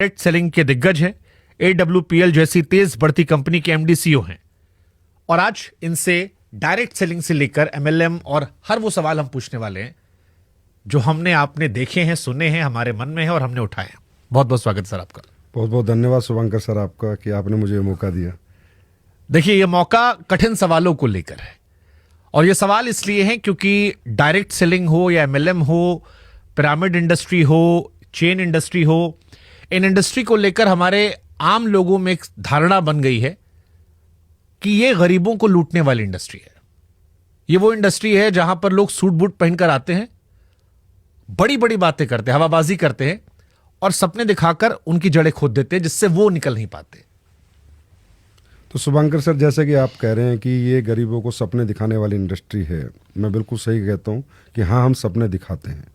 Direct selling के दिग्गज हैं। AWPL जैसी तेज बढ़ती कंपनी के MD CEO हैं और आज इनसे डायरेक्ट सेलिंग से लेकर MLM और हर वो सवाल हम पूछने वाले हैं जो हमने आपने देखे हैं, सुने हैं, हमारे मन में है और हमने उठाए हैं। बहुत बहुत स्वागत सर आपका। बहुत बहुत धन्यवाद शुभंकर सर आपका कि आपने मुझे ये मौका दिया। देखिए, ये मौका कठिन सवालों को लेकर है और ये सवाल इसलिए हैं क्योंकि डायरेक्ट सेलिंग हो या MLM हो, पिरामिड इंडस्ट्री हो, चेन इंडस्ट्री हो, इन इंडस्ट्री को लेकर हमारे आम लोगों में एक धारणा बन गई है कि ये गरीबों को लूटने वाली इंडस्ट्री है। ये वो इंडस्ट्री है जहां पर लोग सूट बूट पहनकर आते हैं, बड़ी बड़ी बातें करते हैं, हवाबाजी करते हैं और सपने दिखाकर उनकी जड़ें खोद देते हैं जिससे वो निकल नहीं पाते। तो शुभंकर सर, जैसे कि आप कह रहे हैं कि ये गरीबों को सपने दिखाने वाली इंडस्ट्री है, मैं बिल्कुल सही कहता हूँ कि हाँ, हम सपने दिखाते हैं।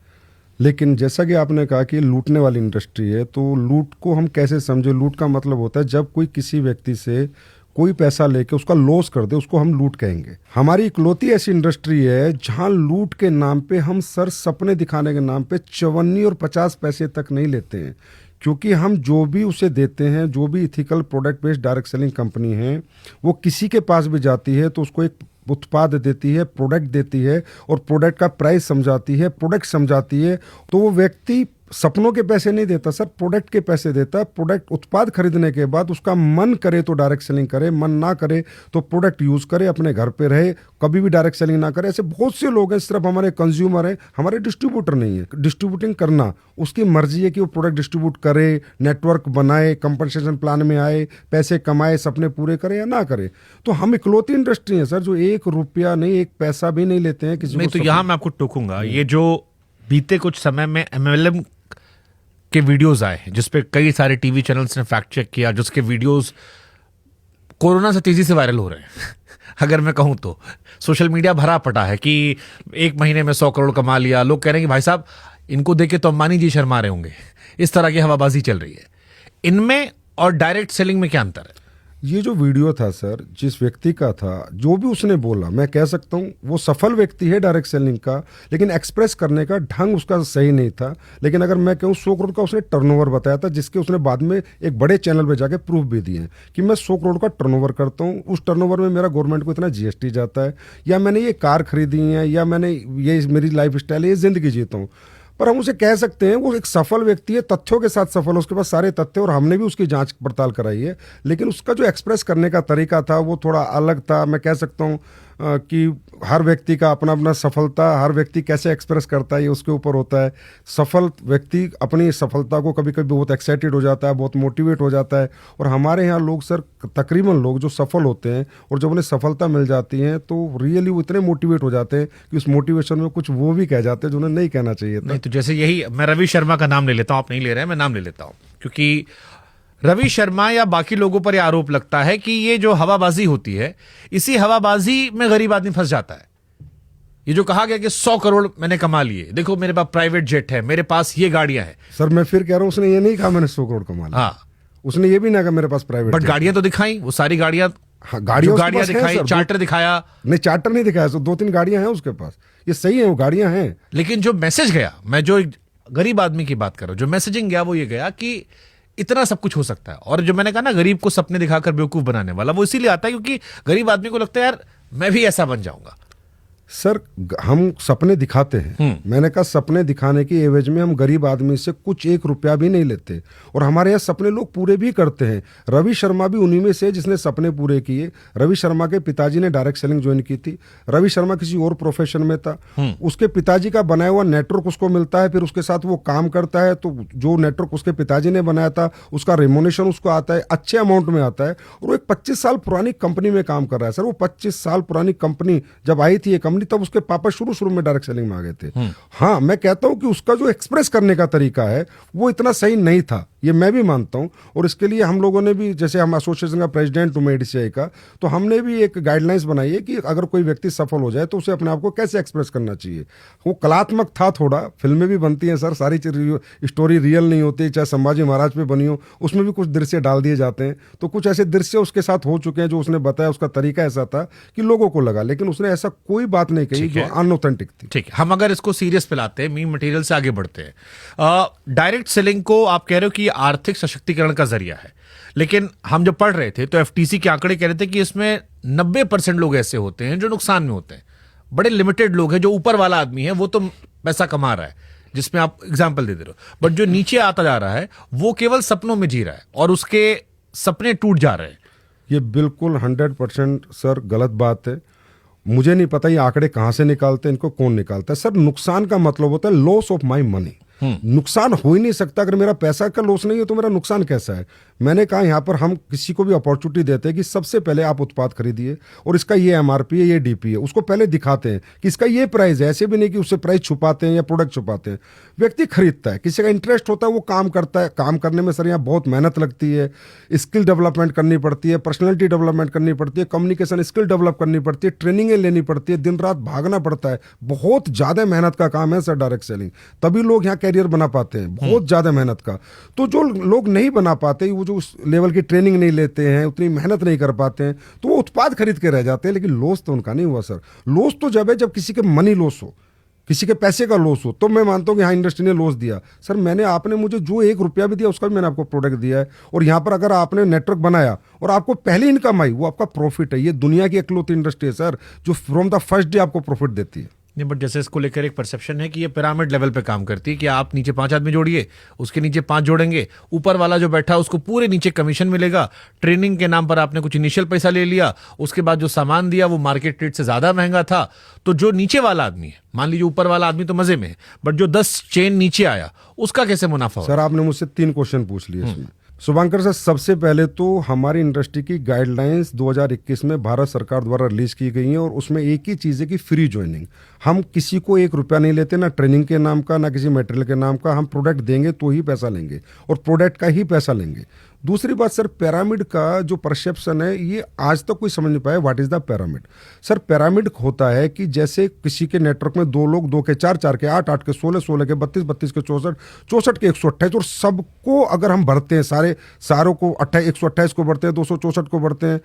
लेकिन जैसा कि आपने कहा कि लूटने वाली इंडस्ट्री है, तो लूट को हम कैसे समझे? लूट का मतलब होता है जब कोई किसी व्यक्ति से कोई पैसा लेके उसका लॉस कर दे, उसको हम लूट कहेंगे। हमारी इकलौती ऐसी इंडस्ट्री है जहां लूट के नाम पे हम सर सपने दिखाने के नाम पे 54 और 50 पैसे तक नहीं लेते हैं, क्योंकि हम जो भी उसे देते हैं, जो भी ethical product based direct selling company है, वो किसी के पास भी जाती है तो उसको एक उत्पाद देती है, प्रोडक्ट देती है और प्रोडक्ट का प्राइस समझाती है, प्रोडक्ट समझाती है। तो वो व्यक्ति सपनों के पैसे नहीं देता सर, प्रोडक्ट के पैसे देता है। प्रोडक्ट उत्पाद खरीदने के बाद उसका मन करे तो डायरेक्ट सेलिंग करे, मन ना करे तो प्रोडक्ट यूज करे, अपने घर पे रहे, कभी भी डायरेक्ट सेलिंग ना करे। ऐसे बहुत से लोग हैं, सिर्फ हमारे कंज्यूमर हैं, हमारे डिस्ट्रीब्यूटर नहीं है। डिस्ट्रीब्यूटिंग करना उसकी मर्जी है कि वो प्रोडक्ट डिस्ट्रीब्यूट करे, नेटवर्क बनाए, कंपनसेशन प्लान में आए, पैसे कमाए, सपने पूरे करे या ना करे। तो हम इकलौती इंडस्ट्री है सर जो 1 रुपया नहीं, 1 पैसा भी नहीं लेते हैं किसी नहीं। तो यहां मैं आपको टोकूंगा, ये जो बीते कुछ समय में MLM के वीडियोस आए हैं जिसपे कई सारे टीवी चैनल्स ने फैक्ट चेक किया, जिसके वीडियोस कोरोना से तेजी से वायरल हो रहे हैं अगर मैं कहूं तो सोशल मीडिया भरा पटा है कि 1 महीने में 100 करोड़ कमा लिया। लोग कह रहे हैं कि भाई साहब, इनको देख के तो अंबानी जी शर्मा रहे होंगे। इस तरह की हवाबाजी चल रही है। इनमें और डायरेक्ट सेलिंग में क्या अंतर है? ये जो वीडियो था सर, जिस व्यक्ति का था, जो भी उसने बोला, मैं कह सकता हूँ वो सफल व्यक्ति है डायरेक्ट सेलिंग का, लेकिन एक्सप्रेस करने का ढंग उसका सही नहीं था। लेकिन अगर मैं कहूँ 100 करोड़ का उसने टर्नओवर बताया था, जिसके उसने बाद में एक बड़े चैनल पे जाके प्रूफ भी दिए कि मैं 100 करोड़ का टर्नओवर करता हूँ, उस टर्नओवर में मेरा गवर्नमेंट को इतना GST जाता है, या मैंने ये कार खरीदी है, या मैंने ये मेरी लाइफ स्टाइल है, ये जिंदगी जीता हूँ। पर हम उसे कह सकते हैं वो एक सफल व्यक्ति है, तथ्यों के साथ सफल है, उसके पास सारे तथ्य और हमने भी उसकी जांच पड़ताल कराई है। लेकिन उसका जो एक्सप्रेस करने का तरीका था वो थोड़ा अलग था। मैं कह सकता हूँ कि हर व्यक्ति का अपना अपना सफलता, हर व्यक्ति कैसे एक्सप्रेस करता है ये उसके ऊपर होता है। सफल व्यक्ति अपनी सफलता को कभी कभी बहुत एक्साइटेड हो जाता है, बहुत मोटिवेट हो जाता है। और हमारे यहाँ लोग सर, तकरीबन लोग जो सफल होते हैं और जब उन्हें सफलता मिल जाती है तो रियली वो इतने मोटिवेट हो जाते हैं कि उस मोटिवेशन में कुछ वो भी कह जाते हैं जो उन्हें नहीं कहना चाहिए था। नहीं, तो जैसे यही मैं रवि शर्मा का नाम ले लेता हूं, आप नहीं ले रहे हैं, मैं नाम ले लेता हूं, क्योंकि रवि शर्मा या बाकी लोगों पर यह आरोप लगता है कि ये जो हवाबाजी होती है, इसी हवाबाजी में गरीब आदमी फंस जाता है। ये जो कहा गया कि 100 करोड़ मैंने कमा लिए, देखो मेरे पास प्राइवेट जेट है, मेरे पास ये गाड़ियां हैं। सर मैं फिर कह रहा हूं, उसने ये नहीं कहा मैंने 100 करोड़ कमा लिया। हाँ, उसने ये भी ना कहा मेरे पास प्राइवेट, बट गाड़ियां तो दिखाई, वो सारी गाड़ियां। हाँ, गाड़ियां दिखाई, चार्टर दिखाया। नहीं, चार्टर नहीं दिखाया, 2-3 गाड़ियां हैं उसके पास, ये सही है, वो गाड़ियां हैं। लेकिन जो मैसेज गया, मैं जो गरीब आदमी की बात कर रहा हूं, जो मैसेजिंग गया वो ये गया कि इतना सब कुछ हो सकता है। और जो मैंने कहा ना, गरीब को सपने दिखाकर बेवकूफ बनाने वाला, वो इसीलिए आता है क्योंकि गरीब आदमी को लगता है यार मैं भी ऐसा बन जाऊंगा। सर हम सपने दिखाते हैं, मैंने कहा सपने दिखाने की एवज में हम गरीब आदमी से कुछ 1 रुपया भी नहीं लेते और हमारे यहाँ सपने लोग पूरे भी करते हैं। रवि शर्मा भी उन्हीं में से जिसने सपने पूरे किए। रवि शर्मा के पिताजी ने डायरेक्ट सेलिंग ज्वाइन की थी। रवि शर्मा किसी और प्रोफेशन में था, उसके पिताजी का बनाया हुआ नेटवर्क उसको मिलता है, फिर उसके साथ वो काम करता है, तो जो नेटवर्क उसके पिताजी ने बनाया था उसका रेमोनेशन उसको आता है, अच्छे अमाउंट में आता है, और वो एक 25 साल पुरानी कंपनी में काम कर रहा है। सर वो 25 साल पुरानी कंपनी जब आई थी, ये कंपनी, तब उसके पापा शुरू में डायरेक्ट सेलिंग में आ गए थे। हाँ, मैं कहता हूं कि उसका जो एक्सप्रेस करने का तरीका है वो इतना सही नहीं था, ये मैं भी मानता हूं। और इसके लिए हम लोगों ने भी, जैसे हम एसोसिएशन का प्रेसिडेंट हूं ADCI का, तो हमने भी एक गाइडलाइंस बनाई है कि अगर कोई व्यक्ति सफल हो जाए तो उसे अपने आप को कैसे एक्सप्रेस करना चाहिए। वो कलात्मक था थोड़ा, फिल्में भी बनती हैं सर, सारी स्टोरी रियल नहीं होती, चाहे संभाजी महाराज पे बनी हो, उसमें भी कुछ दृश्य डाल दिए जाते हैं। तो कुछ ऐसे दृश्य उसके साथ हो चुके हैं जो उसने बताया, उसका तरीका ऐसा था कि लोगों को लगा, लेकिन उसने ऐसा कोई बात नहीं कही जो अनऑथेंटिक थी। ठीक है, हम अगर इसको सीरियस पे लाते हैं, मीम मटेरियल से आगे बढ़ते हैं। डायरेक्ट सेलिंग को आप कह रहे हो कि आर्थिक सशक्तिकरण का जरिया है। लेकिन हम जब पढ़ रहे थे तो एफटीसी के आंकड़े कह रहे थे कि इसमें 90% लोग ऐसे होते हैं जो नुकसान में होते हैं। बड़े लिमिटेड लोग हैं, जो ऊपर वाला आदमी है वो तो पैसा कमा रहा है, जिसमें आप एग्जाम्पल दे रहे हो, बट जो नीचे आता जा रहा है वो केवल सपनों में जी रहा है और उसके सपने टूट जा रहे हैं। ये बिल्कुल 100% सर गलत बात है। मुझे नहीं पता ये आंकड़े कहाँ से निकालते हैं, इनको कौन निकालता है। सर नुकसान का मतलब होता है लॉस ऑफ माई मनी। नुकसान हो ही नहीं सकता। अगर मेरा पैसा का लॉस नहीं है तो मेरा नुकसान कैसा है। मैंने कहा यहाँ पर हम किसी को भी अपॉर्चुनिटी देते हैं कि सबसे पहले आप उत्पाद खरीदिए और इसका ये एमआरपी है, ये डीपी है, उसको पहले दिखाते हैं कि इसका ये प्राइस है। ऐसे भी नहीं कि उससे प्राइस छुपाते हैं या प्रोडक्ट छुपाते हैं। व्यक्ति खरीदता है, किसी का इंटरेस्ट होता है, वो काम करता है। काम करने में सर यहाँ बहुत मेहनत लगती है, स्किल डेवलपमेंट करनी पड़ती है, पर्सनैलिटी डेवलपमेंट करनी पड़ती है, कम्युनिकेशन स्किल डेवलप करनी पड़ती है, ट्रेनिंगें लेनी पड़ती है, दिन रात भागना पड़ता है। बहुत ज़्यादा मेहनत का काम है सर डायरेक्ट सेलिंग, तभी लोग यहाँ कैरियर बना पाते हैं। बहुत ज़्यादा मेहनत का। तो जो लोग नहीं बना पाते, वो जो उस लेवल की ट्रेनिंग नहीं लेते हैं, उतनी मेहनत नहीं कर पाते हैं, तो वो उत्पाद खरीद के रह जाते हैं। लेकिन लॉस तो उनका नहीं हुआ सर। लॉस तो जब किसी के मनी लॉस हो, किसी के पैसे का लॉस हो, तो मैं मानता हूँ कि हाँ इंडस्ट्री ने लॉस दिया। सर आपने मुझे जो 1 रुपया भी दिया उसका भी मैंने आपको प्रोडक्ट दिया है। और यहाँ पर अगर आपने नेटवर्क बनाया और आपको पहली इनकम आई, वो आपका प्रॉफिट है। ये दुनिया की इकलौती इंडस्ट्री है सर जो फ्रॉम द फर्स्ट डे आपको प्रॉफिट देती है। नहीं, बट जैसे इसको लेकर एक परसेप्शन है कि ये पिरामिड लेवल पे काम करती है कि आप नीचे 5 आदमी जोड़िए, उसके नीचे 5 जोड़ेंगे, ऊपर वाला जो बैठा है उसको पूरे नीचे कमीशन मिलेगा। ट्रेनिंग के नाम पर आपने कुछ इनिशियल पैसा ले लिया, उसके बाद जो सामान दिया वो मार्केट रेट से ज्यादा महंगा था, तो जो नीचे वाला आदमी है, मान लीजिए ऊपर वाला आदमी तो मजे में है, बट जो 10 चेन नीचे आया उसका कैसे मुनाफा हो? सर आपने मुझसे 3 क्वेश्चन पूछ लिए इसमें। शुभंकर सर, सबसे पहले तो हमारी इंडस्ट्री की गाइडलाइंस 2021 में भारत सरकार द्वारा रिलीज की गई हैं और उसमें एक ही चीज़ है कि फ्री ज्वाइनिंग। हम किसी को 1 रुपया नहीं लेते, ना ट्रेनिंग के नाम का, ना किसी मटेरियल के नाम का। हम प्रोडक्ट देंगे तो ही पैसा लेंगे और प्रोडक्ट का ही पैसा लेंगे। दूसरी बात सर, पिरामिड का जो परसेप्शन है ये आज तक कोई समझ नहीं पाया। What is the pyramid? Sir pyramid होता है कि जैसे किसी के नेटवर्क में 2 लोग, 2 के 4, 4 के 8, 8 के 16, 16 के 32, 32 के 64, 64 के 128, और सबको अगर हम भरते हैं, सारों को 128 को भरते हैं, 264 को भरते हैं,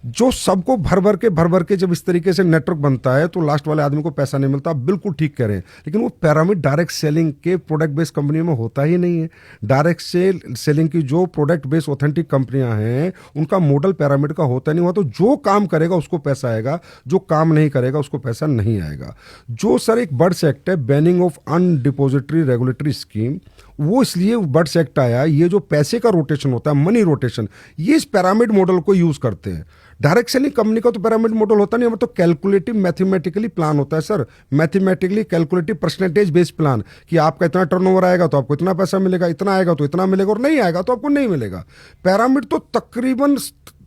जो सबको भर भर के जब इस तरीके से नेटवर्क बनता है तो लास्ट वाले आदमी को पैसा नहीं मिलता। आप बिल्कुल ठीक कह रहे हैं, लेकिन वो पिरामिड डायरेक्ट सेलिंग के प्रोडक्ट बेस्ड कंपनियों में होता ही नहीं है। डायरेक्ट सेलिंग की जो प्रोडक्ट बेस्ड ऑथेंटिक कंपनियां हैं उनका मॉडल पिरामिड का होता नहीं हुआ। तो जो काम करेगा उसको पैसा आएगा, जो काम नहीं करेगा उसको पैसा नहीं आएगा। जो सर एक बर्ड्स एक्ट है, बैनिंग ऑफ अनडिपोजिटरी रेगुलेटरी स्कीम, वो इसलिए बर्ड्स एक्ट आया। ये जो पैसे का रोटेशन होता है, मनी रोटेशन, ये इस पिरामिड मॉडल को यूज करते हैं। डायरेक्ट सेलिंग कंपनी का तो पिरामिड मॉडल होता नहीं, तो कैलकुलेटिव मैथमेटिकली प्लान होता है sir. Mathematically calculative percentage based plan कि आपका इतना टर्नओवर आएगा तो आपको इतना पैसा मिलेगा, इतना आएगा तो इतना मिलेगा, और नहीं आएगा तो आपको नहीं मिलेगा। पिरामिड तो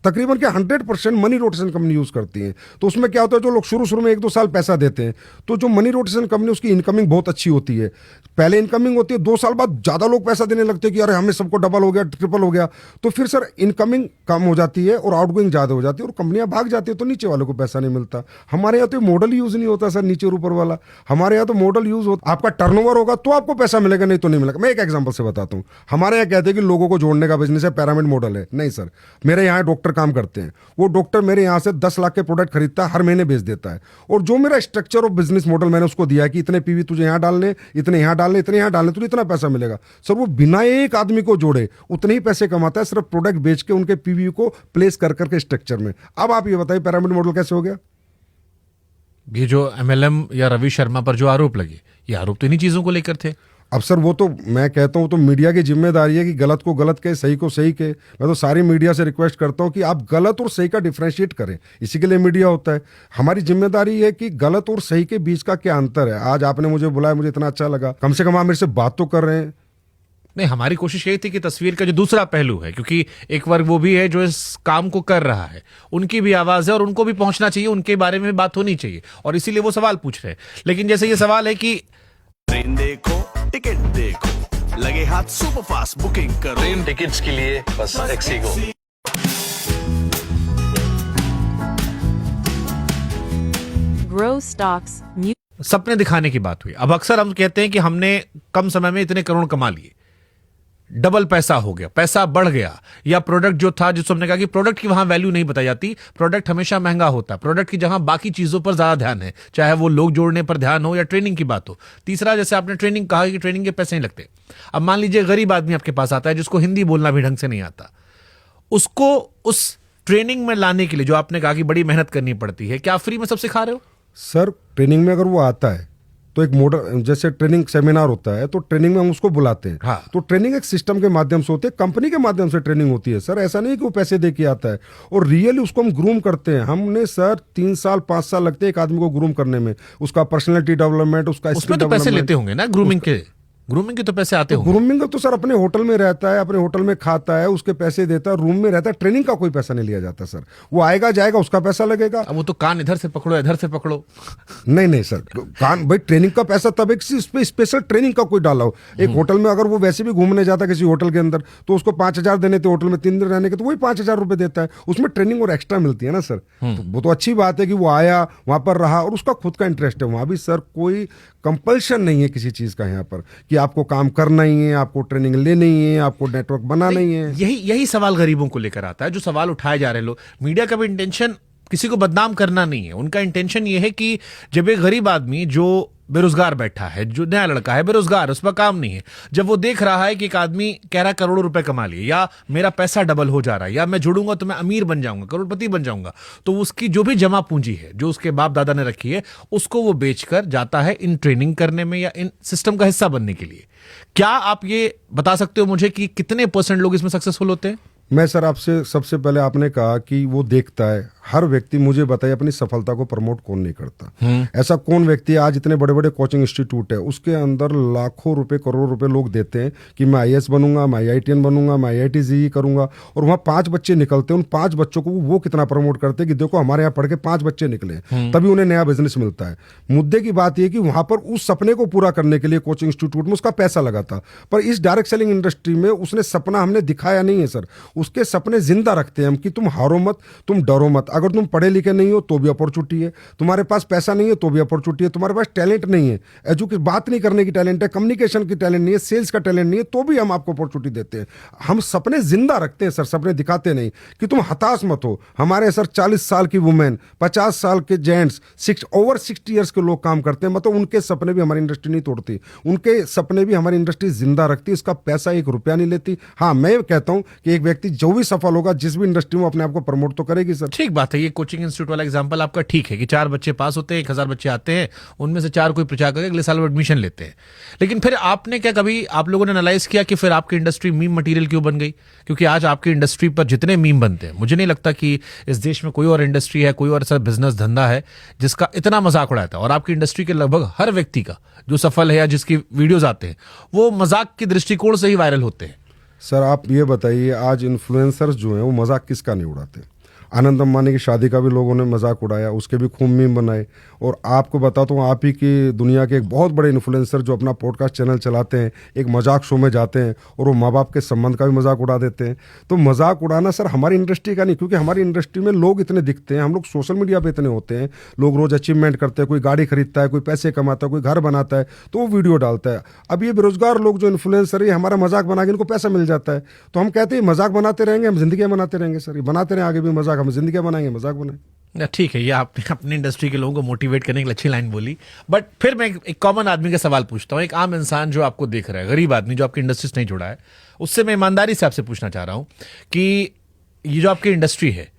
तकरीबन के 100% मनी रोटेशन कंपनी यूज करती है। तो उसमें क्या होता है, जो लोग शुरू में 1-2 साल पैसा देते हैं, तो जो मनी रोटेशन कंपनी उसकी इनकमिंग बहुत अच्छी होती है। पहले इनकमिंग होती है, 2 साल बाद ज्यादा लोग पैसा देने लगते हैं कि अरे हमें सबको डबल हो गया, ट्रिपल हो गया। तो फिर सर इनकमिंग कम हो जाती है और आउटगोइंग ज्यादा हो जाती है और कंपनियां भाग जाती है, तो नीचे वालों को पैसा नहीं मिलता। हमारे यहाँ तो मॉडल यूज नहीं होता सर, नीचे और ऊपर वाला। हमारे यहाँ तो मॉडल यूज होता, आपका टर्नओवर होगा तो आपको पैसा मिलेगा, नहीं तो नहीं मिलेगा। मैं एक एग्जाम्पल से बताता हूँ। हमारे यहाँ कहते हैं कि लोगों को जोड़ने का बिजनेस है, पिरामिड मॉडल है। नहीं सर, मेरे यहाँ डॉक्टर काम करते हैं, वो डॉक्टर मेरे यहां से 10 लाख के प्रोडक्ट खरीदता है, हर महीने बेच देता है। और जो मेरा स्ट्रक्चर ऑफ बिजनेस मॉडल मैंने उसको दिया है कि इतने पीवी तुझे यहां डालने, इतने यहां डालने, इतने यहां डालने, तुझे इतना पैसा मिलेगा। सर वो बिना एक आदमी को जोड़े उतने ही पैसे कमाता है, सिर्फ प्रोडक्ट बेच के उनके पीवी को प्लेस कर करके स्ट्रक्चर में। अब आप ये बताइए पिरामिड मॉडल कैसे हो गया? ये जो MLM या रवि शर्मा पर जो आरोप लगे, ये आरोप तो इन्हीं चीजों को लेकर थे। अब सर वो तो मैं कहता हूँ तो मीडिया की जिम्मेदारी है कि गलत को गलत कहे, सही को सही कहे। मैं तो सारी मीडिया से रिक्वेस्ट करता हूँ कि आप गलत और सही का डिफरेंशिएट करें, इसी के लिए मीडिया होता है। हमारी जिम्मेदारी है कि गलत और सही के बीच का क्या अंतर है। आज आपने मुझे बुलाया, मुझे इतना अच्छा लगा, कम से कम आप मेरे से बात तो कर रहे हैं। नहीं, हमारी कोशिश यही थी कि तस्वीर का जो दूसरा पहलू है, क्योंकि एक वर्ग वो भी है जो इस काम को कर रहा है, उनकी भी आवाज है और उनको भी पहुंचना चाहिए, उनके बारे में बात होनी चाहिए, और इसीलिए वो सवाल पूछ रहे हैं। लेकिन जैसे ये सवाल है कि ट्रेन देखो, टिकट देखो, लगे हाथ सुपर फास्ट बुकिंग करो। ट्रेन टिकट्स के लिए बस एक्सीगो। Grow stocks. सपने दिखाने की बात हुई। अब अक्सर हम कहते हैं कि हमने कम समय में इतने करोड़ कमा लिए। डबल पैसा हो गया, पैसा बढ़ गया, या प्रोडक्ट जो था, जिसको हमने कहा कि प्रोडक्ट की वहां वैल्यू नहीं बताई जाती, प्रोडक्ट हमेशा महंगा होता है, प्रोडक्ट की जहां बाकी चीजों पर ज्यादा ध्यान है, चाहे वो लोग जोड़ने पर ध्यान हो या ट्रेनिंग की बात हो। तीसरा, जैसे आपने ट्रेनिंग कहा कि ट्रेनिंग के पैसे नहीं लगते। अब मान लीजिए गरीब आदमी आपके पास आता है जिसको हिंदी बोलना भी ढंग से नहीं आता, उसको उस ट्रेनिंग में लाने के लिए जो आपने कहा कि बड़ी मेहनत करनी पड़ती है, क्या फ्री में सब सिखा रहे हो? सर ट्रेनिंग में अगर वो आता है तो एक मॉडल, जैसे ट्रेनिंग सेमिनार होता है तो ट्रेनिंग में हम उसको बुलाते हैं। हाँ। तो ट्रेनिंग एक सिस्टम के माध्यम से होती है, कंपनी के माध्यम से ट्रेनिंग होती है सर। ऐसा नहीं कि वो पैसे दे के आता है, और रियली उसको हम ग्रूम करते हैं। हमने सर 3 साल 5 साल लगते हैं एक आदमी को ग्रूम करने में, उसका पर्सनैलिटी डेवलपमेंट, उसका उसमें स्किल तो पैसे डेवलपमेंट। लेते होंगे ना ग्रूमिंग के? ग्रूमिंग के तो पैसे आते होंगे। ग्रूमिंग तो सर अपने होटल में रहता है, अपने होटल में खाता है, उसके पैसे देता है, रूम में रहता है, ट्रेनिंग का कोई पैसा नहीं लिया जाता सर। वो आएगा जाएगा, उसका पैसा लगेगा। अब वो तो कान इधर से पकड़ो इधर से पकड़ो। नहीं सर, कान भाई ट्रेनिंग का पैसा तब एक स्पेशल ट्रेनिंग का कोई डाला हो। एक होटल में अगर वो वैसे भी घूमने जाता किसी होटल के अंदर तो उसको 5,000 देने थे होटल में 3 दिन रहने के, तो वही 5,000 रुपए देता है, उसमें ट्रेनिंग और एक्स्ट्रा मिलती है ना सर। तो वो तो अच्छी बात है कि वो आया, वहां पर रहा और उसका खुद का इंटरेस्ट है। वहां भी सर कोई कंपल्शन नहीं है किसी चीज का यहाँ पर कि आपको काम करना ही है, आपको ट्रेनिंग लेनी ही है, आपको नेटवर्क बनाना ही है। यही सवाल गरीबों को लेकर आता है, जो सवाल उठाए जा रहे लोग। मीडिया का भी इंटेंशन किसी को बदनाम करना नहीं है, उनका इंटेंशन ये है कि जब एक गरीब आदमी जो बेरोजगार बैठा है, जो नया लड़का है बेरोजगार, उस पर काम नहीं है, जब वो देख रहा है कि एक आदमी कह रहा है करोड़ों रुपए कमा लिए, या मेरा पैसा डबल हो जा रहा है, या मैं जुड़ूंगा तो मैं अमीर बन जाऊंगा, करोड़पति बन जाऊंगा, तो उसकी जो भी जमा पूंजी है जो उसके बाप दादा ने रखी है, उसको वो बेचकर जाता है इन ट्रेनिंग करने में या इन सिस्टम का हिस्सा बनने के लिए। क्या आप ये बता सकते हो मुझे कि कितने % लोग इसमें सक्सेसफुल होते हैं? मैं सर आपसे सबसे पहले, आपने कहा कि वो देखता है, हर व्यक्ति मुझे बताइए अपनी सफलता को प्रमोट कौन नहीं करता? ऐसा कौन व्यक्ति है? आज इतने बड़े बड़े कोचिंग इंस्टीट्यूट है, उसके अंदर लाखों रुपए करोड़ों रुपए लोग देते हैं कि मैं IAS बनूंगा, मैं IITian बनूंगा, मैं IIT JEE करूंगा, और वहां 5 बच्चे निकलते हैं। उन 5 बच्चों को वो कितना प्रमोट करते हैं कि देखो हमारे यहाँ पढ़ के 5 बच्चे निकले, तभी उन्हें नया बिजनेस मिलता है। मुद्दे की बात यह कि वहां पर उस सपने को पूरा करने के लिए कोचिंग इंस्टीट्यूट में उसका पैसा लगा था, पर इस डायरेक्ट सेलिंग इंडस्ट्री में उसने सपना हमने दिखाया नहीं है सर। उसके सपने जिंदा रखते हैं हम कि तुम हारो मत, तुम डरो मत। अगर तुम पढ़े लिखे नहीं हो तो भी अपॉर्चुनिटी है, तुम्हारे पास पैसा नहीं है तो भी अपॉर्चुनिटी है, तुम्हारे पास टैलेंट नहीं है, एजुकेशन बात नहीं करने की टैलेंट है, कम्युनिकेशन की टैलेंट नहीं है, सेल्स का टैलेंट नहीं है, तो भी हम आपको अपॉर्चुनिटी देते हैं। हम सपने जिंदा रखते हैं सर, सपने दिखाते नहीं कि तुम हताश मत हो। हमारे सर 40 साल की वुमेन, 50 साल के जेंट्स, ओवर 60 ईयर्स के लोग काम करते हैं, मतलब उनके सपने भी हमारी इंडस्ट्री नहीं तोड़ती, उनके सपने भी हमारी इंडस्ट्री जिंदा रखती है। इसका पैसा 1 रुपया नहीं लेती। हाँ, मैं कहता हूं कि एक व्यक्ति जो भी सफल होगा जिस भी इंडस्ट्री में, अपने आप को प्रमोट तो करेगी सर। ठीक बात है, ये कोचिंग इंस्टीट्यूट वाला एग्जांपल आपका ठीक है कि 4 बच्चे पास होते हैं, 1000 बच्चे आते हैं, उनमें से 4 कोई प्रचार करके अगले साल वो एडमिशन लेते हैं। लेकिन फिर आपने क्या कभी आप लोगों ने एनालाइज किया कि फिर आपकी इंडस्ट्री मीम मटेरियल क्यों बन गई? क्योंकि आज आपकी इंडस्ट्री पर जितने मीम बनते हैं, मुझे नहीं लगता कि इस देश में कोई और इंडस्ट्री है, कोई और ऐसा बिजनेस धंधा है जिसका इतना मजाक उड़ाता है। और आपकी इंडस्ट्री के लगभग हर व्यक्ति का जो सफल है या जिसकी वीडियोज आते हैं वो मजाक के दृष्टिकोण से ही वायरल होते हैं। सर आप ये बताइए, आज इन्फ्लुएंसर्स जो हैं वो मजाक किसका नहीं उड़ाते? आनंद अंबानी की शादी का भी लोगों ने मजाक उड़ाया, उसके भी खूब मीम बनाए। और आपको बताता हूँ, आप ही की दुनिया के एक बहुत बड़े इन्फ्लुएंसर जो अपना पॉडकास्ट चैनल चलाते हैं, एक मजाक शो में जाते हैं और वो माँ बाप के संबंध का भी मजाक उड़ा देते हैं। तो मजाक उड़ाना सर हमारी इंडस्ट्री का नहीं, क्योंकि हमारी इंडस्ट्री में लोग इतने दिखते हैं, हम लोग सोशल मीडिया पे इतने होते हैं, लोग रोज अचीवमेंट करते हैं, कोई गाड़ी खरीदता है, कोई पैसे कमाता है, कोई घर बनाता है तो वो वीडियो डालता है। अब ये बेरोजगार लोग जो इन्फ्लुएंसर है, हमारा मजाक बना के इनको पैसा मिल जाता है, तो हम कहते हैं मजाक बनाते रहेंगे, हम जिंदगी बनाते रहेंगे सर, ये बनाते रहे आगे भी मजाक, हम जिंदगी बनाएंगे, मजाक बनाए। ठीक है, ये आपने अपनी इंडस्ट्री के लोगों को मोटिवेट करने के लिए अच्छी लाइन बोली। बट फिर मैं एक कॉमन आदमी का सवाल पूछता हूँ, एक आम इंसान जो आपको देख रहा है, गरीब आदमी जो आपकी इंडस्ट्री से नहीं जुड़ा है, उससे मैं ईमानदारी से आपसे पूछना चाह रहा हूँ कि ये जो आपकी इंडस्ट्री है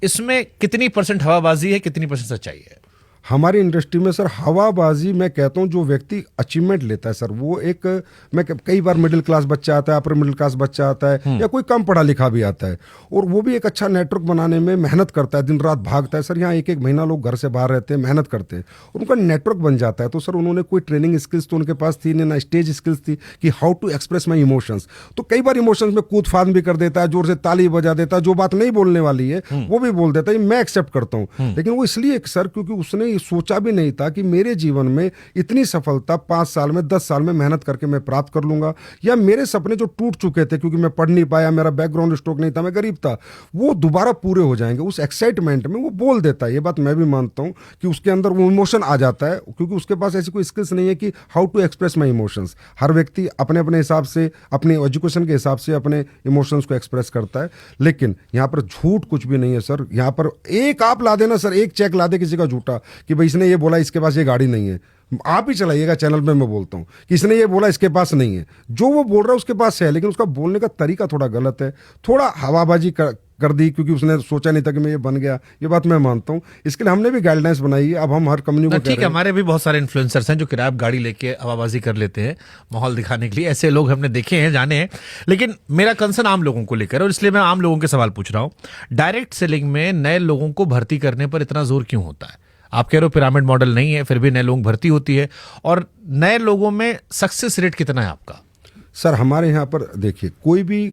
इसमें कितनी % हवाबाजी है, कितनी % सच्चाई है? हमारी इंडस्ट्री में सर हवाबाजी, मैं कहता हूं जो व्यक्ति अचीवमेंट लेता है सर, वो एक, मैं कई बार मिडिल क्लास बच्चा आता है, अपर मिडिल क्लास बच्चा आता है, या कोई कम पढ़ा लिखा भी आता है, और वो भी एक अच्छा नेटवर्क बनाने में मेहनत करता है, दिन रात भागता है सर। यहाँ 1-1 महीना लोग घर से बाहर रहते हैं, मेहनत करते हैं और उनका नेटवर्क बन जाता है। तो सर उन्होंने कोई ट्रेनिंग स्किल्स तो उनके पास थी नहीं, ना स्टेज स्किल्स थी कि how to express my emotions. तो कई बार इमोशंस में कूद फाद भी कर देता है, जोर से ताली बजा देता है, जो बात नहीं बोलने वाली है वो भी बोल देता है, मैं एक्सेप्ट करता हूँ। लेकिन वो इसलिए सर क्योंकि उसने कभी सोचा भी नहीं था कि मेरे जीवन में इतनी सफलता 5 साल में 10 साल में मेहनत करके मैं प्राप्त कर लूंगा, या मेरे सपने जो टूट चुके थे क्योंकि मैं पढ़ नहीं पाया, मेरा बैकग्राउंड स्ट्रोक नहीं था, मैं गरीब था, वो दोबारा पूरे हो जाएंगे। उस एक्साइटमेंट में वो बोल देता है, ये बात मैं भी मानता हूँ कि उसके अंदर वो इमोशन आ जाता है, क्योंकि उसके पास ऐसी कोई स्किल्स नहीं है कि how to express my emotions. हर व्यक्ति अपने अपने हिसाब से, अपने एजुकेशन के हिसाब से अपने इमोशंस को एक्सप्रेस करता है। लेकिन यहाँ पर झूठ कुछ भी नहीं है सर। यहाँ पर एक आप ला देना सर, एक चेक ला दे किसी का झूठा कि भाई इसने ये बोला इसके पास ये गाड़ी नहीं है, आप ही चलाइएगा चैनल में, मैं बोलता हूँ कि इसने ये बोला इसके पास नहीं है, जो वो बोल रहा है उसके पास है, लेकिन उसका बोलने का तरीका थोड़ा गलत है, थोड़ा हवाबाजी कर दी क्योंकि उसने सोचा नहीं था कि मैं ये बन गया। ये बात मैं मानता हूँ, इसके लिए हमने भी गाइडलाइंस बनाई है। अब हम हर कंपनी को ठीक है, हमारे भी बहुत सारे इन्फ्लुएंसर्स हैं जो किराया गाड़ी लेके हवाबाजी कर लेते हैं माहौल दिखाने के लिए, ऐसे लोग हमने देखे हैं, जाने हैं। लेकिन मेरा कंसर्न आम लोगों को लेकर, और इसलिए मैं आम लोगों के सवाल पूछ रहा हूँ। डायरेक्ट सेलिंग में नए लोगों को भर्ती करने पर इतना जोर क्यों होता है? आप कह रहे हो पिरामिड मॉडल नहीं है, फिर भी नए लोग भर्ती होती है, और नए लोगों में सक्सेस रेट कितना है आपका? सर हमारे यहाँ पर देखिए, कोई भी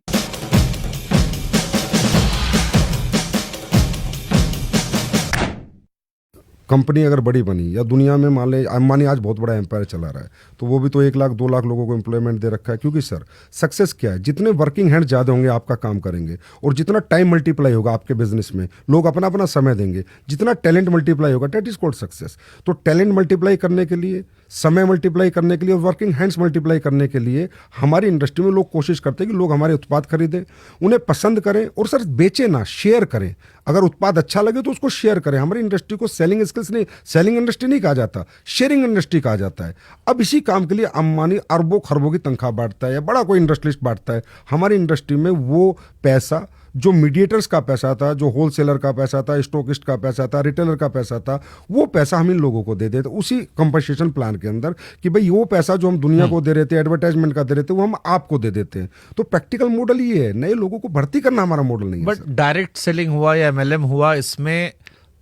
कंपनी अगर बड़ी बनी या दुनिया में मान ले अंबानी आज बहुत बड़ा एम्पायर चला रहा है, तो वो भी तो 1 लाख 2 लाख लोगों को एम्प्लॉयमेंट दे रखा है। क्योंकि सर सक्सेस क्या है, जितने वर्किंग हैंड ज़्यादा होंगे आपका काम करेंगे, और जितना टाइम मल्टीप्लाई होगा आपके बिजनेस में, लोग अपना अपना समय देंगे, जितना टैलेंट मल्टीप्लाई होगा, दैट इज कॉल्ड सक्सेस। तो टैलेंट मल्टीप्लाई करने के लिए, समय मल्टीप्लाई करने के लिए और वर्किंग हैंड्स मल्टीप्लाई करने के लिए हमारी इंडस्ट्री में लोग कोशिश करते हैं कि लोग हमारे उत्पाद खरीदें, उन्हें पसंद करें, और सर बेचें ना, शेयर करें। अगर उत्पाद अच्छा लगे तो उसको शेयर करें। हमारी इंडस्ट्री को सेलिंग स्किल्स नहीं, सेलिंग इंडस्ट्री नहीं कहा जाता, शेयरिंग इंडस्ट्री कहा जाता है। अब इसी काम के लिए अंबानी अरबों खरबों की तनख्वाह बांटता है या बड़ा कोई इंडस्ट्रियलिस्ट बांटता है। हमारी इंडस्ट्री में वो पैसा जो मीडिएटर्स का पैसा था, जो होलसेलर का पैसा था, स्टॉकिस्ट का पैसा था, रिटेलर का पैसा था, वो पैसा हम इन लोगों को दे देते उसी कंपनसेशन प्लान के अंदर कि भाई वो पैसा जो हम दुनिया को दे रहे थे, एडवर्टाइजमेंट का दे रहे थे, वो हम आपको दे देते हैं। तो प्रैक्टिकल मॉडल ये है, नए लोगों को भर्ती करना हमारा मॉडल नहीं है। बट डायरेक्ट सेलिंग हुआ या MLM हुआ, इसमें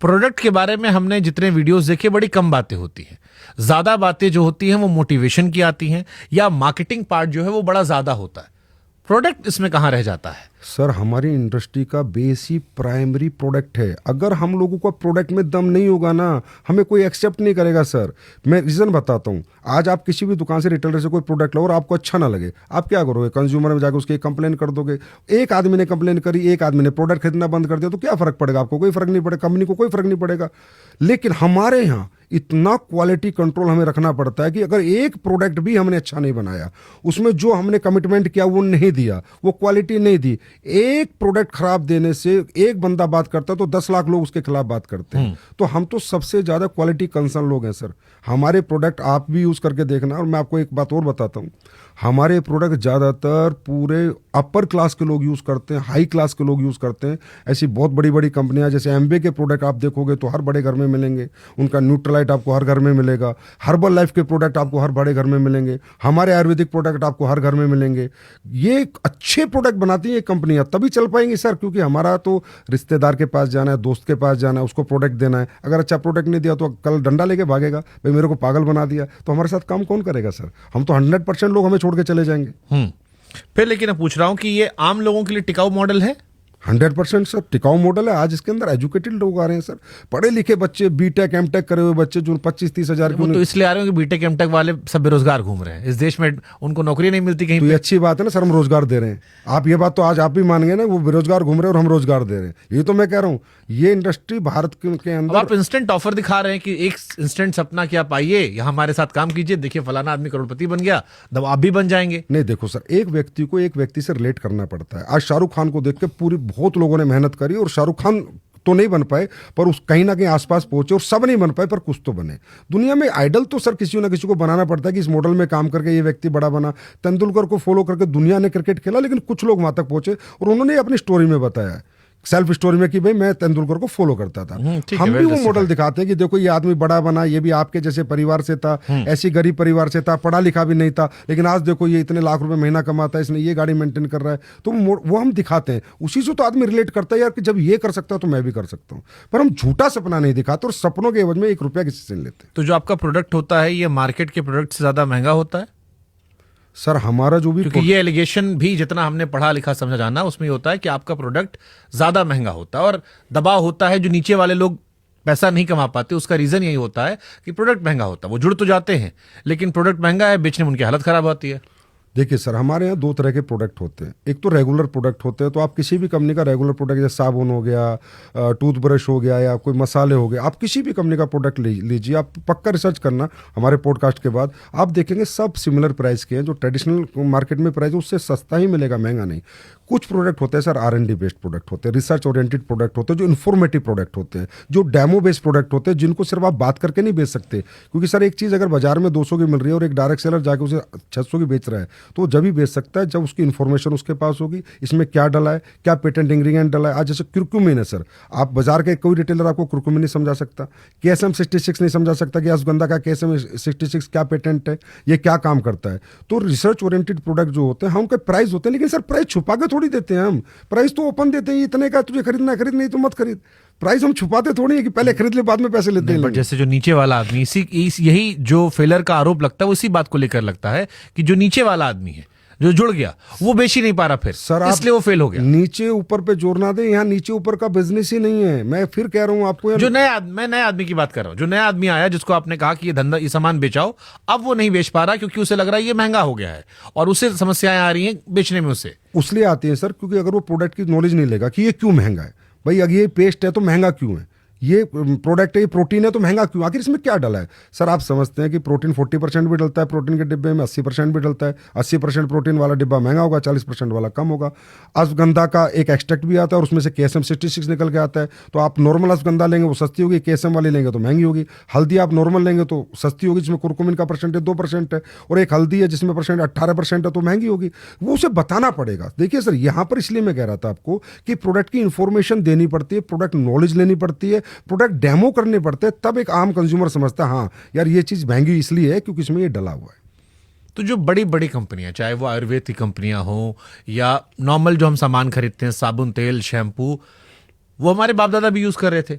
प्रोडक्ट के बारे में हमने जितने वीडियोस देखे बड़ी कम बातें होती हैं। ज्यादा बातें जो होती हैं वो मोटिवेशन की आती हैं, या मार्केटिंग पार्ट जो है वो बड़ा ज्यादा होता है। प्रोडक्ट इसमें कहां रह जाता है? सर हमारी इंडस्ट्री का बेस ही प्राइमरी प्रोडक्ट है। अगर हम लोगों का प्रोडक्ट में दम नहीं होगा ना, हमें कोई एक्सेप्ट नहीं करेगा। सर मैं रीज़न बताता हूँ। आज आप किसी भी दुकान से, रिटेलर से कोई प्रोडक्ट लो और आपको अच्छा ना लगे, आप क्या करोगे? कंज्यूमर में जाकर उसकी कंप्लेन कर दोगे। एक आदमी ने कंप्लेन करी, एक आदमी ने प्रोडक्ट खरीदना बंद कर दिया, तो क्या फर्क पड़ेगा? आपको कोई फर्क नहीं पड़ेगा, कंपनी को कोई फर्क नहीं पड़ेगा। लेकिन हमारे यहाँ इतना क्वालिटी कंट्रोल हमें रखना पड़ता है कि अगर एक प्रोडक्ट भी हमने अच्छा नहीं बनाया, उसमें जो हमने कमिटमेंट किया वो नहीं दिया, वो क्वालिटी नहीं दी, एक प्रोडक्ट खराब देने से एक बंदा बात करता है तो 10 लाख लोग उसके खिलाफ बात करते हैं। तो हम तो सबसे ज्यादा क्वालिटी कंसर्न लोग हैं सर। हमारे प्रोडक्ट आप भी यूज करके देखना। और मैं आपको एक बात और बताता हूँ, हमारे प्रोडक्ट ज्यादातर पूरे अपर क्लास के लोग यूज करते हैं, हाई क्लास के लोग यूज करते हैं। ऐसी बहुत बड़ी बड़ी कंपनियां, जैसे एम्बे के प्रोडक्ट आप देखोगे तो हर बड़े घर में मिलेंगे, उनका न्यूट्रलाइट आपको हर घर में मिलेगा, हर्बल लाइफ के प्रोडक्ट आपको हर बड़े घर में मिलेंगे, हमारे आयुर्वेदिक प्रोडक्ट आपको हर घर में मिलेंगे। ये अच्छे प्रोडक्ट बनाती हैं ये कंपनियां, तभी चल पाएंगी सर। क्योंकि हमारा तो रिश्तेदार के पास जाना है, दोस्त के पास जाना है, उसको प्रोडक्ट देना है। अगर अच्छा प्रोडक्ट नहीं दिया तो कल डंडा लेके भागेगा, भाई मेरे को पागल बना दिया, तो हमारे साथ काम कौन करेगा सर? हम तो 100% लोग हमें छोड़ के चले जाएंगे। फिर लेकिन मैं पूछ रहा हूं कि ये आम लोगों के लिए टिकाऊ मॉडल है? 100% सर टिकाऊ मॉडल है। आज इसके अंदर एजुकेटेड लोग आ रहे हैं सर, पढ़े लिखे बच्चे, बीटेक एमटेक करे हुए बच्चे जो 25-30 हजार वो तो इसलिए आ रहे हो कि बीटेक एमटेक वाले सब बेरोजगार घूम रहे हैं इस देश में, उनको नौकरी नहीं मिलती कहीं तो पे। ये अच्छी बात है ना सर, हम रोजगार दे रहे हैं। आप ये बात तो आज आप भी मान गए ना, वो बेरोजगार घूम रहे हैं और हम रोजगार दे रहे हैं। ये तो मैं कह रहा हूँ, ये इंडस्ट्री भारत के अब अंदर। आप इंस्टेंट ऑफर दिखा रहे हैं कि एक इंस्टेंट सपना क्या पाइए, यहाँ हमारे साथ काम कीजिए, देखिए फलाना आदमी करोड़पति बन गया, तब आप भी बन जाएंगे। नहीं देखो सर, एक व्यक्ति को एक व्यक्ति से रिलेट करना पड़ता है। आज शाहरुख खान को देख के पूरी बहुत लोगों ने मेहनत करी, और शाहरुख खान तो नहीं बन पाए, पर उस कहीं ना कहीं आसपास पहुंचे, और सब नहीं बन पाए पर कुछ तो बने। दुनिया में आइडल तो सर किसी ना किसी को बनाना पड़ता है कि इस मॉडल में काम करके ये व्यक्ति बड़ा बना। तेंदुलकर को फॉलो करके दुनिया ने क्रिकेट खेला, लेकिन कुछ लोग वहां तक पहुंचे और उन्होंने अपनी स्टोरी में बताया है, सेल्फ स्टोरी में, कि भाई मैं तेंदुलकर को फॉलो करता था। हम भी वो मॉडल दिखाते हैं कि देखो ये आदमी बड़ा बना, ये भी आपके जैसे परिवार से था, ऐसी गरीब परिवार से था, पढ़ा लिखा भी नहीं था, लेकिन आज देखो ये इतने लाख रुपए महीना कमाता है, इसने ये गाड़ी मेंटेन कर रहा है। तो वो हम दिखाते हैं, उसी से तो आदमी रिलेट करता है यार कि जब ये कर सकता है तो मैं भी कर सकता हूँ। पर हम झूठा सपना नहीं दिखाते और सपनों के एवज में 1 रुपया किसी से नहीं लेते। तो जो आपका प्रोडक्ट होता है ये मार्केट के प्रोडक्ट से ज्यादा महंगा होता है? सर हमारा जो भी, क्योंकि ये एलिगेशन भी जितना हमने पढ़ा लिखा समझा जाना उसमें ये होता है कि आपका प्रोडक्ट ज्यादा महंगा होता है और दबाव होता है जो नीचे वाले लोग पैसा नहीं कमा पाते, उसका रीजन यही होता है कि प्रोडक्ट महंगा होता है। वो जुड़ तो जाते हैं लेकिन प्रोडक्ट महंगा है, बेचने में उनकी हालत खराब होती है। देखिए सर, हमारे यहाँ दो तरह के प्रोडक्ट होते हैं। एक तो रेगुलर प्रोडक्ट होते हैं, तो आप किसी भी कंपनी का रेगुलर प्रोडक्ट, जैसे साबुन हो गया, टूथब्रश हो गया, या कोई मसाले हो गए, आप किसी भी कंपनी का प्रोडक्ट लीजिए। आप पक्का रिसर्च करना हमारे पॉडकास्ट के बाद, आप देखेंगे सब सिमिलर प्राइस के हैं। जो ट्रेडिशनल मार्केट में प्राइस है उससे सस्ता ही मिलेगा, महंगा नहीं। कुछ प्रोडक्ट होते हैं सर R&D बेस्ड प्रोडक्ट होते हैं, रिसर्च ओरिएंटेड प्रोडक्ट होते हैं, जो इन्फॉर्मेटिव प्रोडक्ट होते हैं, जो डेमो बेस्ड प्रोडक्ट होते हैं, जिनको सिर्फ आप बात करके नहीं बेच सकते। क्योंकि सर एक चीज़ अगर बाजार में 200 की मिल रही है और एक डायरेक्ट सेलर जाके उसे 600 की बेच रहा है, तो वो जब भी बेच सकता है जब उसकी इन्फॉर्मेशन उसके पास होगी, इसमें क्या डला है, क्या पेटेंट इंग्रेडिएंट डला है। आज जैसे कुरकुमिन है सर, आप बाजार के कोई रिटेलर आपको कुरकुमिन नहीं समझा सकता, KSM 66 नहीं समझा सकता कि अश्वगंधा का KSM 66 क्या पेटेंट है, ये क्या काम करता है। तो रिसर्च ओरिएंटेड प्रोडक्ट जो होते हैं, हम उनके प्राइस होते हैं, लेकिन सर प्राइस छुपा के थोड़ी देते हैं हम। प्राइस तो ओपन देते हैं, इतने का तुझे खरीदना है खरीद, नहीं तो मत खरीद। प्राइस हम छुपाते थोड़ी है कि पहले खरीद ले बाद में पैसे लेते हैं। बट जैसे जो नीचे वाला आदमी, यही जो फेलर का आरोप लगता है वो इसी बात को लेकर लगता है कि जो नीचे वाला आदमी है, जो जुड़ गया, वो बेच ही नहीं पा रहा फिर सर, इसलिए वो फेल हो गया। नीचे ऊपर पे जोर ना दे, यहाँ नीचे ऊपर का बिजनेस ही नहीं है। मैं फिर कह रहा हूँ आपको, जो मैं नए आदमी की बात कर रहा हूँ। जो नया आदमी आया, जिसको आपने कहा कि ये धंधा, ये सामान बेचाओ, अब वो नहीं बेच पा रहा क्योंकि उसे लग रहा है ये महंगा हो गया है और उसे समस्याएं आ रही हैं बेचने में। उसे उसलिए आती है सर, क्योंकि अगर वो प्रोडक्ट की नॉलेज नहीं लेगा कि ये क्यों महंगा है, भाई अगर ये पेस्ट है तो महंगा क्यों है, ये प्रोडक्ट है, ये प्रोटीन है तो महंगा क्यों, आखिर इसमें क्या डला है। सर आप समझते हैं कि प्रोटीन 40% भी डलता है प्रोटीन के डिब्बे में, 80% भी डलता है। 80% प्रोटीन वाला डिब्बा महंगा होगा, 40% वाला कम होगा। अश्वगंधा का एक एक्सट्रैक्ट भी आता है और उसमें से KSM 66 निकल के आता है। तो आप नॉर्मल अश्वगंधा लेंगे वो सस्ती होगी, KSM वाली लेंगे तो महंगी होगी। हल्दी आप नॉर्मल लेंगे तो सस्ती होगी, जिसमें कुरकुमिन का परसेंटेज 2% है, और एक हल्दी है जिसमें परसेंट 18% है तो महंगी होगी। वो उसे बताना पड़ेगा। देखिए सर, यहाँ पर इसलिए मैं कह रहा था आपको कि प्रोडक्ट की इंफॉर्मेशन देनी पड़ती है, प्रोडक्ट नॉलेज लेनी पड़ती है, प्रोडक्ट डेमो करने पड़ते हैं, तब एक आम कंज्यूमर समझता है हाँ यार ये चीज महंगी इसलिए है क्योंकि इसमें ये डला हुआ है। तो जो बड़ी बड़ी कंपनियां, चाहे वो आयुर्वेद की कंपनियां हो या नॉर्मल जो हम सामान खरीदते हैं, साबुन, तेल, शैम्पू, वो हमारे बाप दादा भी यूज कर रहे थे।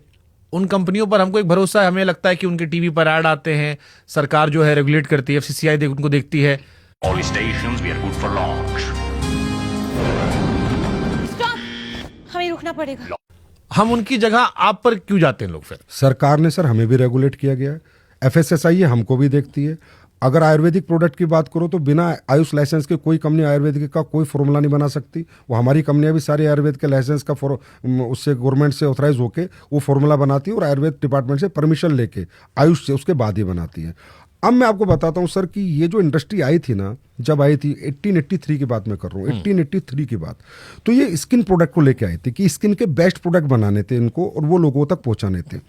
उन कंपनियों पर हमको एक भरोसा है, हमें लगता है कि उनके टीवी पर ऐड आते हैं, सरकार जो है रेगुलेट करती है, FCCI उनको देखती है। All stations, we are good for launch. हमें रुकना पड़ेगा। हम उनकी जगह आप पर क्यों जाते हैं लोग फिर? सरकार ने सर हमें भी रेगुलेट किया गया है, FSSAI है हमको भी देखती है। अगर आयुर्वेदिक प्रोडक्ट की बात करो तो बिना आयुष लाइसेंस के कोई कंपनी आयुर्वेदिक का कोई फॉर्मूला नहीं बना सकती। वो हमारी कंपनियां भी सारी आयुर्वेद के लाइसेंस का उससे गवर्नमेंट से ऑथराइज होके वो फॉर्मूला बनाती है और आयुर्वेद डिपार्टमेंट से परमिशन लेके आयुष से उसके बाद ही बनाती है। अब मैं आपको बताता हूँ सर कि ये जो इंडस्ट्री आई थी ना, जब आई थी 1883 की बात मैं कर रहा हूँ, 1883 की बात, तो ये स्किन प्रोडक्ट को लेके आई थी कि स्किन के बेस्ट प्रोडक्ट बनाने थे इनको और वो लोगों तक पहुंचाने थे।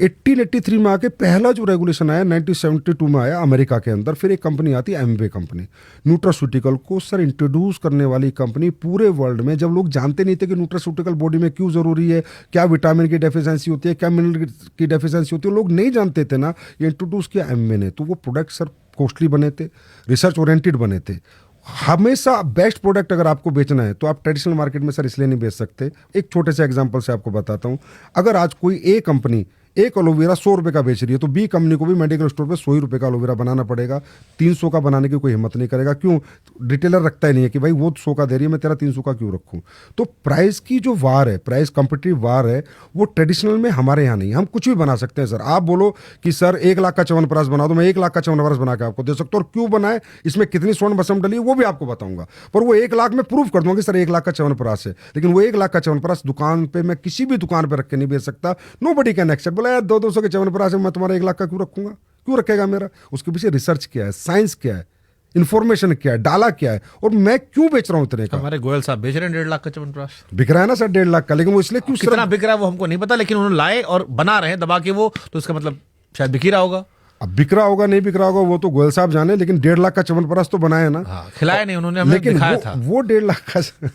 1883 में आके पहला जो रेगुलेशन आया 1972 में आया अमेरिका के अंदर। फिर एक कंपनी आती है एम्बे कंपनी, न्यूट्रास्यूटिकल को सर इंट्रोड्यूस करने वाली कंपनी पूरे वर्ल्ड में। जब लोग जानते नहीं थे कि न्यूट्रास्यूटिकल बॉडी में क्यों ज़रूरी है, क्या विटामिन की डेफिशिएंसी होती है, क्या मिनरल की डेफिशिएंसी होती है, लोग नहीं जानते थे ना, ये इंट्रोड्यूस किया एम्बे ने। तो वो प्रोडक्ट सर कॉस्टली बने थे, रिसर्च ओरिएंटेड बने थे। हमेशा बेस्ट प्रोडक्ट अगर आपको बेचना है तो आप ट्रेडिशनल मार्केट में सर इसलिए नहीं बेच सकते। एक छोटे से एग्जांपल से आपको बताता हूं। अगर आज कोई ए कंपनी एक एलोवेरा 100 रुपये का बेच रही है तो बी कंपनी को भी मेडिकल स्टोर पे 100 रुपये का एलोवेरा बनाना पड़ेगा। 300 का बनाने की कोई हिम्मत नहीं करेगा। क्यों? रिटेलर रखता ही नहीं है कि भाई वो 100 का दे रही है, मैं तेरा 300 का क्यों रखूं। तो प्राइस की जो वार है, प्राइस कॉम्पिटिटिव वार है, वो ट्रेडिशनल में हमारे यहाँ नहीं। हम कुछ भी बना सकते हैं सर। आप बोलो कि सर 1 लाख का च्यवनप्राश बना दो, मैं 1 लाख का च्यवनप्राश बना के आपको दे सकता हूँ, और क्यों बनाए, इसमें कितनी स्वर्ण भस्म डली है वो भी आपको बताऊंगा। पर वो 1 लाख में प्रूव कर दूंगा कि सर 1 लाख का च्यवनप्राश है, लेकिन वो 1 लाख का च्यवनप्राश दुकान पे मैं किसी भी दुकान पर रख के नहीं बेच सकता। Nobody can accept. बोला यार 200 के च्यवनप्राश मैं तुम्हारा 1 लाख का क्यों रखूंगा, क्यों रखेगा मेरा? उसके पीछे रिसर्च क्या है, साइंस क्या है, इन्फॉर्मेशन क्या है, डाला क्या है, और मैं क्यों बेच रहा हूं इतने का। हमारे गोयल साहब बेच रहे हैं 1.5 लाख का च्यवनप्राश। बिक रहा है ना सर 1.5 लाख का, लेकिन वो इसलिए क्यों कितना बिक रहा है वो हमको नहीं पता, लेकिन उन्होंने लाए और बना रहे हैं दबा के वो, तो इसका मतलब शायद बिक ही रहा होगा। अब बिक रहा होगा नहीं बिक रहा होगा वो तो गोयल साहब जाने, लेकिन 1.5 लाख का च्यवनप्राश तो बनाया ना। हाँ, खिलाया नहीं उन्होंने, हमें लेकिन दिखाया था। वो 1.5 लाख का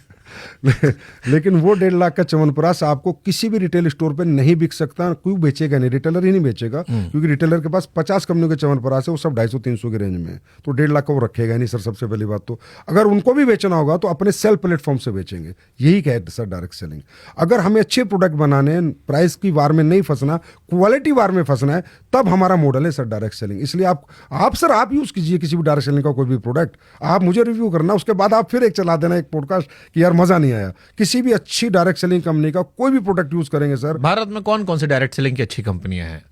लेकिन वो 1.5 लाख का च्यवनप्राश आपको किसी भी रिटेल स्टोर पे नहीं बिक सकता। क्यों बेचेगा? नहीं, रिटेलर ही नहीं बेचेगा, क्योंकि रिटेलर के पास 50 कंपनियों के च्यवनप्राश है, वो सब 250-300 के रेंज में है। तो 1.5 लाख का वो रखेगा नहीं सर। सबसे पहली बात तो अगर उनको भी बेचना होगा तो अपने सेल प्लेटफॉर्म से बेचेंगे। यही है सर डायरेक्ट सेलिंग। अगर हमें अच्छे प्रोडक्ट बनाने, प्राइस की वार में नहीं फंसना, क्वालिटी वार में फंसना है, तब हमारा मॉडल है सर डायरेक्ट सेलिंग। इसलिए आप सर आप यूज कीजिए किसी भी डायरेक्ट सेलिंग का कोई भी प्रोडक्ट, आप मुझे रिव्यू करना, उसके बाद आप फिर एक चला देना एक पॉडकास्ट कि यार मजा नहीं आया। किसी भी अच्छी डायरेक्ट सेलिंग कंपनी का कोई भी प्रोडक्ट यूज करेंगे सर, भारत में कौन कौन से डायरेक्ट सेलिंग की अच्छी कंपनियां हैं?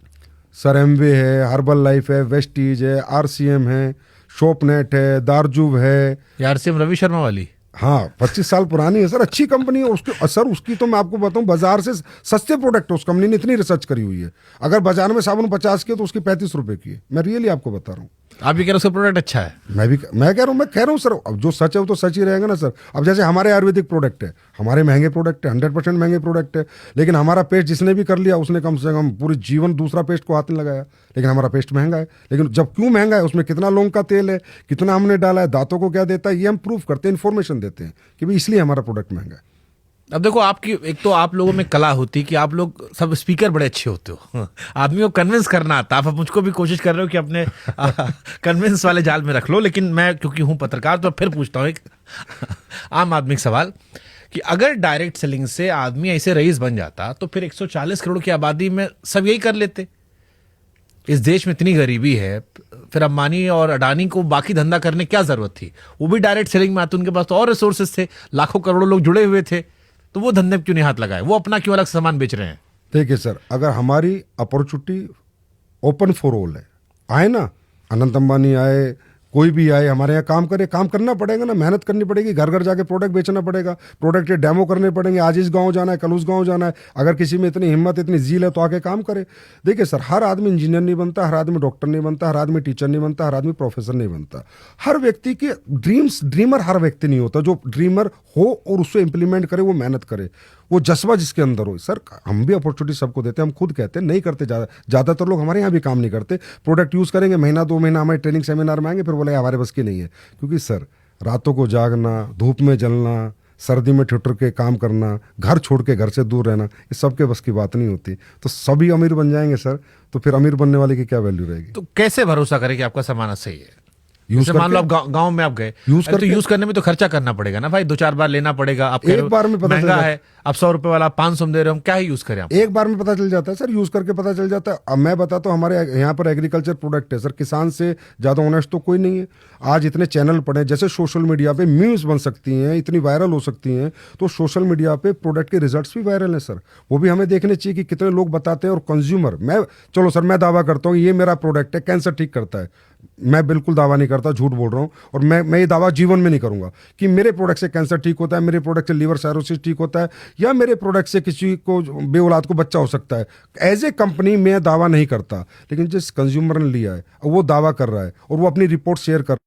सर एमवे है, हर्बल लाइफ है, वेस्टीज है, आरसीएम है, शॉपनेट है, दारजुब है। यार से रवि शर्मा वाली? हाँ, 25 साल पुरानी है सर, अच्छी कंपनी है। उसकी सर उसकी तो मैं आपको बताऊं, बाजार से सस्ते प्रोडक्ट है। उस कंपनी ने इतनी रिसर्च करी हुई है। अगर बाजार में साबुन 50 की है तो उसकी 35 रुपए की है। मैं रियली आपको बता रहा हूँ। आप ये कह रहे हो उसका प्रोडक्ट अच्छा है? मैं कह रहा हूँ सर, अब जो सच है वो तो सच ही रहेगा ना सर। अब जैसे हमारे आयुर्वेदिक प्रोडक्ट है, हमारे महंगे प्रोडक्ट है, 100% महंगे प्रोडक्ट है, लेकिन हमारा पेस्ट जिसने भी कर लिया उसने कम से कम पूरी जीवन दूसरा पेस्ट को हाथ नहीं लगाया, लेकिन हमारा पेस्ट महंगा है। लेकिन जब क्यों महंगा है, उसमें कितना लौंग का तेल है, कितना हमने डाला है, दांतों को क्या देता है, ये हम प्रूव करते हैं, इन्फॉर्मेशन देते हैं कि भाई इसलिए हमारा प्रोडक्ट महंगा है। अब देखो, आपकी एक तो आप लोगों में कला होती कि आप लोग सब स्पीकर बड़े अच्छे होते हो, आदमी को कन्विंस करना आता। आप मुझको भी कोशिश कर रहे हो कि अपने कन्विंस वाले जाल में रख लो, लेकिन मैं क्योंकि हूं पत्रकार तो फिर पूछता हूं एक आम आदमी सवाल कि अगर डायरेक्ट सेलिंग से आदमी ऐसे रईस बन जाता तो फिर 140 करोड़ की आबादी में सब यही कर लेते। इस देश में इतनी गरीबी है, फिर अंबानी और अडानी को बाकी धंधा करने क्या जरूरत थी? वो भी डायरेक्ट सेलिंग में आते, उनके पास तो और रिसोर्सेज थे, लाखों करोड़ों लोग जुड़े हुए थे, तो वो धंधे में क्यों नहीं हाथ लगाए? वो अपना क्यों अलग सामान बेच रहे हैं? देखिए सर, अगर हमारी अपॉर्चुनिटी ओपन फॉर ऑल है, आए ना, अनंत अंबानी आए, कोई भी आए हमारे यहाँ काम करे, काम करना पड़ेगा ना, मेहनत करनी पड़ेगी, घर घर जाके प्रोडक्ट बेचना पड़ेगा, प्रोडक्ट के डेमो करने पड़ेंगे। आज इस गांव जाना है, कल उस गांव जाना है। अगर किसी में इतनी हिम्मत, इतनी जील है तो आके काम करे। देखिए सर, हर आदमी इंजीनियर नहीं बनता, हर आदमी डॉक्टर नहीं बनता, हर आदमी टीचर नहीं बनता, हर आदमी प्रोफेसर नहीं बनता। हर व्यक्ति के ड्रीमर हर व्यक्ति नहीं होता। जो ड्रीमर हो और उसको इम्प्लीमेंट करे, वो मेहनत करे, वो जज्बा जिसके अंदर हो। सर, हम भी अपॉर्चुनिटी सबको देते हैं, हम खुद कहते हैं नहीं करते। ज़्यादातर लोग हमारे यहाँ भी काम नहीं करते। प्रोडक्ट यूज़ करेंगे, महीना 2 महीना हमारे ट्रेनिंग सेमिनार में आएंगे, फिर बोले हमारे बस की नहीं है। क्योंकि सर, रातों को जागना, धूप में जलना, सर्दी में ठिठुर के काम करना, घर छोड़ के घर से दूर रहना, ये सबके बस की बात नहीं होती। तो सभी अमीर बन जाएंगे सर, तो फिर अमीर बनने वाले की क्या वैल्यू रहेगी? तो कैसे भरोसा करें कि आपका सामान सही है? यूज जैसे मान लो आप गांव में आप गए, तो यूज करने में तो खर्चा करना पड़ेगा ना भाई, 2-4 बार लेना पड़ेगा। आप एक बार में पता महंगा चल है, आप 100 रुपए वाला 500 में दे रहे हो, हम क्या ही यूज करें? एक बार में पता चल जाता है सर, यूज करके पता चल जाता है। अब मैं बताता हूँ, हमारे यहाँ पर एग्रीकल्चर प्रोडक्ट है सर, किसान से ज़्यादा ऑनेस्ट तो कोई नहीं है। आज इतने चैनल पड़े, जैसे सोशल मीडिया पे मीम्स बन सकती हैं, इतनी वायरल हो सकती हैं, तो सोशल मीडिया पे प्रोडक्ट के रिजल्ट्स भी वायरल हैं सर। वो भी हमें देखने चाहिए कि कितने लोग बताते हैं। और कंज्यूमर, चलो सर, मैं दावा करता हूँ ये मेरा प्रोडक्ट है, कैंसर ठीक करता है। मैं बिल्कुल दावा नहीं करता, झूठ बोल रहा हूँ। और मैं ये दावा जीवन में नहीं करूंगा कि मेरे प्रोडक्ट से कैंसर ठीक होता है, मेरे प्रोडक्ट से लीवर साइरोसिस ठीक होता है, या मेरे प्रोडक्ट से किसी को बे औलाद को बच्चा हो सकता है। एज ए कंपनी मैं दावा नहीं करता, लेकिन जिस कंज्यूमर ने लिया है वो दावा कर रहा है और वो अपनी रिपोर्ट शेयर कर